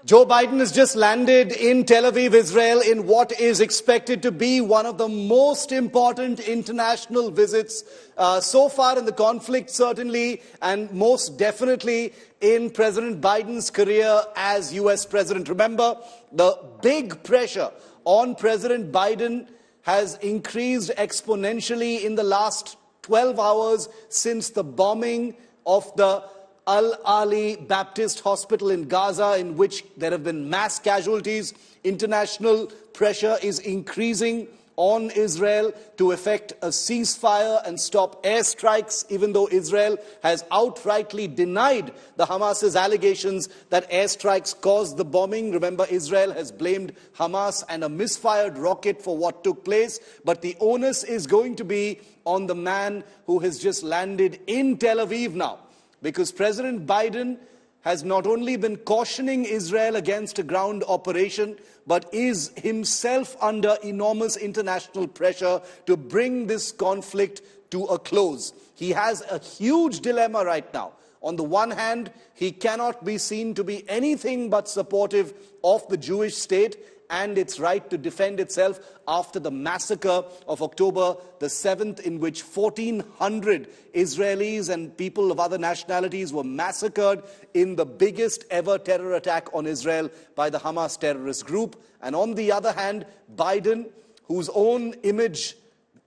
Joe Biden has just landed in Tel Aviv, Israel, in what is expected to be one of the most important international visits so far in the conflict, certainly, and most definitely in President Biden's career as US President. Remember, the big pressure on President Biden has increased exponentially in the last 12 hours since the bombing of the Al-Ali Baptist Hospital in Gaza, in which there have been mass casualties. International pressure is increasing on Israel to effect a ceasefire and stop airstrikes, even though Israel has outrightly denied the Hamas's allegations that airstrikes caused the bombing. Remember, Israel has blamed Hamas and a misfired rocket for what took place, but the onus is going to be on the man who has just landed in Tel Aviv now. Because President Biden has not only been cautioning Israel against a ground operation, but is himself under enormous international pressure to bring this conflict to a close. He has a huge dilemma right now. On the one hand, he cannot be seen to be anything but supportive of the Jewish state and its right to defend itself after the massacre of October the 7th, in which 1,400 Israelis and people of other nationalities were massacred in the biggest ever terror attack on Israel by the Hamas terrorist group. And on the other hand, Biden, whose own image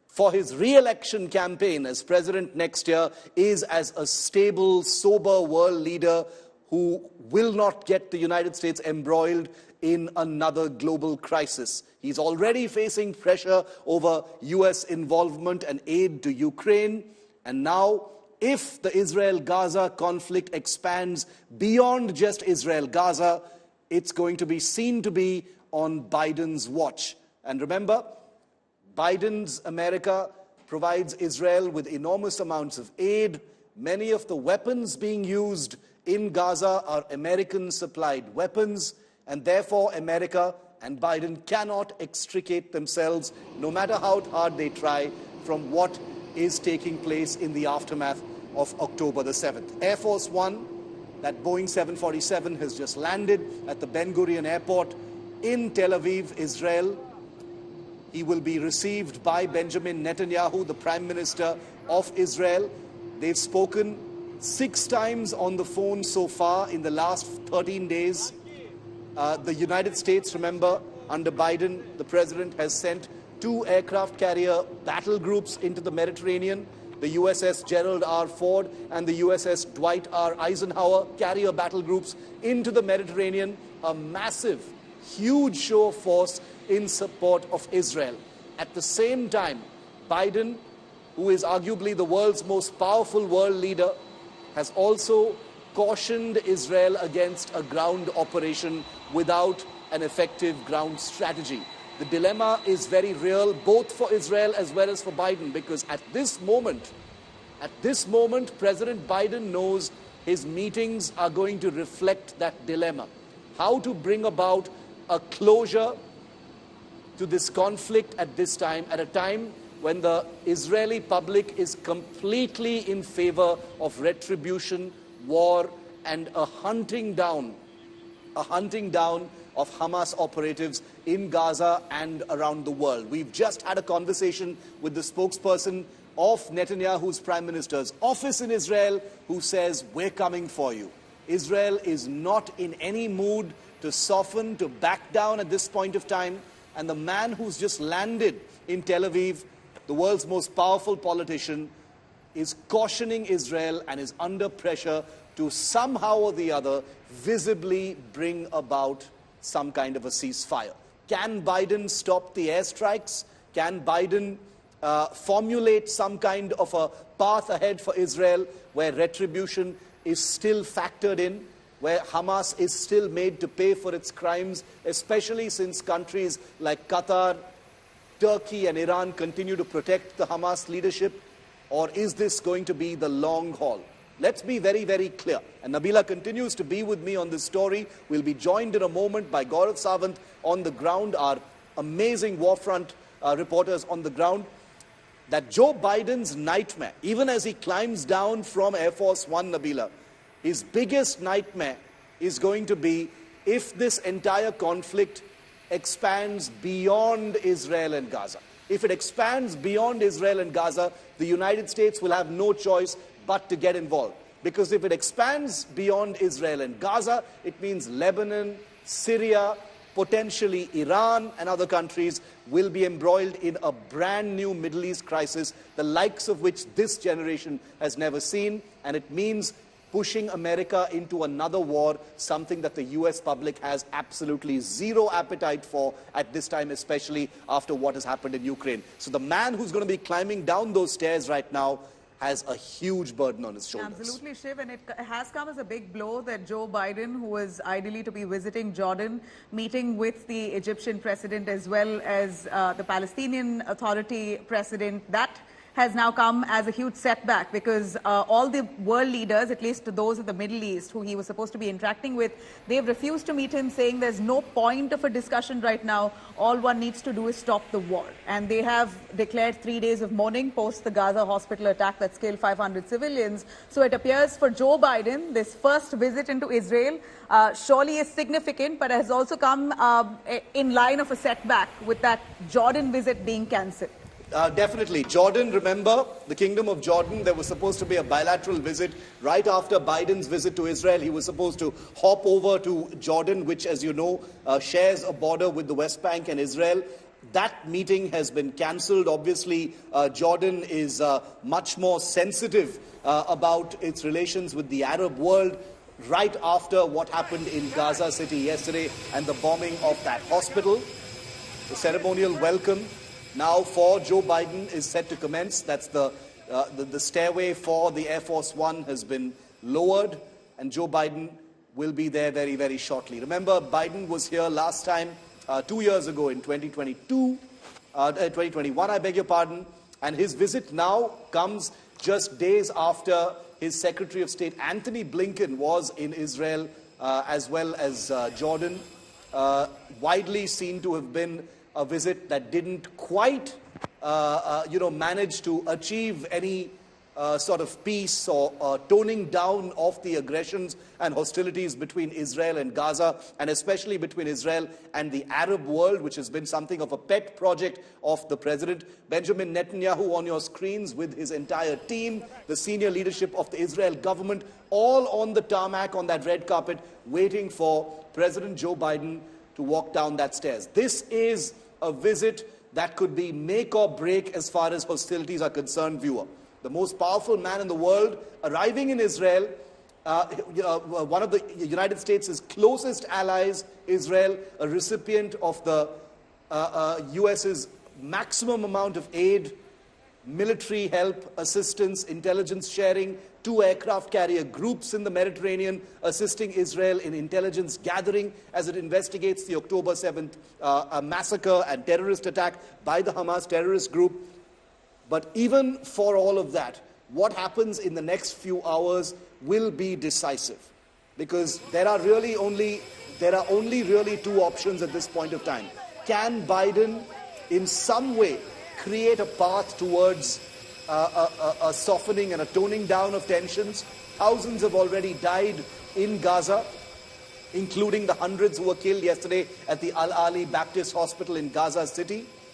for his re-election campaign as president next year is as a stable, sober world leader who will not get the United States embroiled in another global crisis. He's already facing pressure over US involvement and aid to Ukraine. And now, if the Israel-Gaza conflict expands beyond just Israel-Gaza, it's going to be seen to be on Biden's watch. And remember, Biden's America provides Israel with enormous amounts of aid. Many of the weapons being used in Gaza are American-supplied weapons. And therefore, America and Biden cannot extricate themselves, no matter how hard they try, from what is taking place in the aftermath of October the 7th. Air Force One, that Boeing 747, has just landed at the Ben Gurion Airport in Tel Aviv, Israel. He will be received by Benjamin Netanyahu, the Prime Minister of Israel. They've spoken 6 times on the phone so far in the last 13 days. The United States, remember, under Biden, the president has sent 2 aircraft carrier battle groups into the Mediterranean, the USS Gerald R. Ford and the USS Dwight R. Eisenhower carrier battle groups into the Mediterranean, a massive, huge show of force in support of Israel. At the same time, Biden, who is arguably the world's most powerful world leader, has also cautioned Israel against a ground operation without an effective ground strategy. The dilemma is very real, both for Israel as well as for Biden, because at this moment, President Biden knows his meetings are going to reflect that dilemma. How to bring about a closure to this conflict at this time, at a time when the Israeli public is completely in favor of retribution, war, and a hunting down of Hamas operatives in Gaza and around the world. We've just had a conversation with the spokesperson of Netanyahu's Prime Minister's office in Israel, who says, we're coming for you. Israel is not in any mood to soften, to back down at this point of time. And the man who's just landed in Tel Aviv, the world's most powerful politician, is cautioning Israel and is under pressure to somehow or the other visibly bring about some kind of a ceasefire. Can Biden stop the airstrikes? Can Biden formulate some kind of a path ahead for Israel where retribution is still factored in, where Hamas is still made to pay for its crimes, especially since countries like Qatar, Turkey and Iran continue to protect the Hamas leadership? Or is this going to be the long haul? Let's be very, very clear. And Nabila continues to be with me on this story. We'll be joined in a moment by Gaurav Sawant on the ground, our amazing warfront reporters on the ground. That Joe Biden's nightmare, even as he climbs down from Air Force One, Nabila, his biggest nightmare is going to be if this entire conflict expands beyond Israel and Gaza. If it expands beyond Israel and Gaza, the United States will have no choice but to get involved. Because if it expands beyond Israel and Gaza, it means Lebanon, Syria, potentially Iran and other countries will be embroiled in a brand new Middle East crisis, the likes of which this generation has never seen. And it means pushing America into another war, something that the US public has absolutely zero appetite for at this time, especially after what has happened in Ukraine. So the man who's going to be climbing down those stairs right now has a huge burden on his shoulders. Absolutely, Shiv, and it has come as a big blow that Joe Biden, who was ideally to be visiting Jordan, meeting with the Egyptian president as well as the Palestinian Authority president, that has now come as a huge setback because all the world leaders, at least those of the Middle East who he was supposed to be interacting with, they've refused to meet him, saying there's no point of a discussion right now. All one needs to do is stop the war. And they have declared 3 days of mourning post the Gaza hospital attack that's killed 500 civilians. So it appears for Joe Biden, this first visit into Israel surely is significant, but has also come in line of a setback with that Jordan visit being cancelled. Definitely. Jordan, remember, the Kingdom of Jordan, there was supposed to be a bilateral visit right after Biden's visit to Israel. He was supposed to hop over to Jordan, which, as you know, shares a border with the West Bank and Israel. That meeting has been cancelled. Obviously, Jordan is much more sensitive about its relations with the Arab world right after what happened in Gaza City yesterday and the bombing of that hospital. The ceremonial welcome now for Joe Biden is set to commence. That's the stairway for the Air Force One has been lowered, and Joe Biden will be there very, very shortly. Remember, Biden was here last time, 2 years ago in 2021, I beg your pardon, and his visit now comes just days after his Secretary of State, Anthony Blinken, was in Israel as well as Jordan, widely seen to have been a visit that didn't quite, manage to achieve any sort of peace or toning down of the aggressions and hostilities between Israel and Gaza, and especially between Israel and the Arab world, which has been something of a pet project of the president. Benjamin Netanyahu on your screens with his entire team, the senior leadership of the Israel government, all on the tarmac on that red carpet, waiting for President Joe Biden to walk down that stairs. This is a visit that could be make or break as far as hostilities are concerned, viewer. The most powerful man in the world arriving in Israel, one of the United States' closest allies, Israel, a recipient of the US's maximum amount of aid, military help, assistance, intelligence sharing, 2 aircraft carrier groups in the Mediterranean assisting Israel in intelligence gathering as it investigates the October 7th massacre and terrorist attack by the Hamas terrorist group. But even for all of that, what happens in the next few hours will be decisive, because there are only really 2 options at this point of time. Can Biden in some way create a path towards a softening and a toning down of tensions? Thousands have already died in Gaza, including the hundreds who were killed yesterday at the Al-Ali Baptist Hospital in Gaza City.